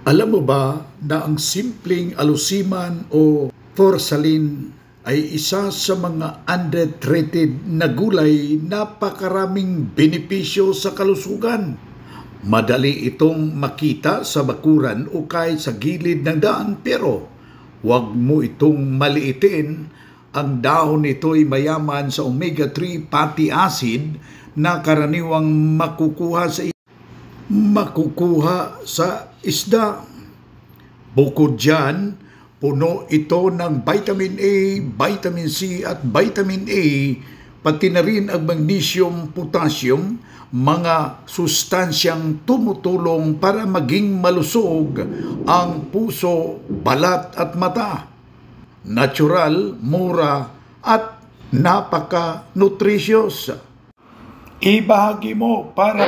Alam mo ba na ang simpleng alusiman o porcelain ay isa sa mga underrated na gulay napakaraming benepisyo sa kalusugan. Madali itong makita sa bakuran o kahit sa gilid ng daan pero huwag mo itong maliitin. Ang dahon nito ay mayaman sa omega-3 fatty acid na karaniwang makukuha sa isda. Bukod dyan, puno ito ng vitamin A, vitamin C at vitamin A, pati na rin ang magnesium, potassium, mga sustansyang tumutulong para maging malusog ang puso, balat at mata. Natural, mura at napaka-nutritious. Ibahagi mo para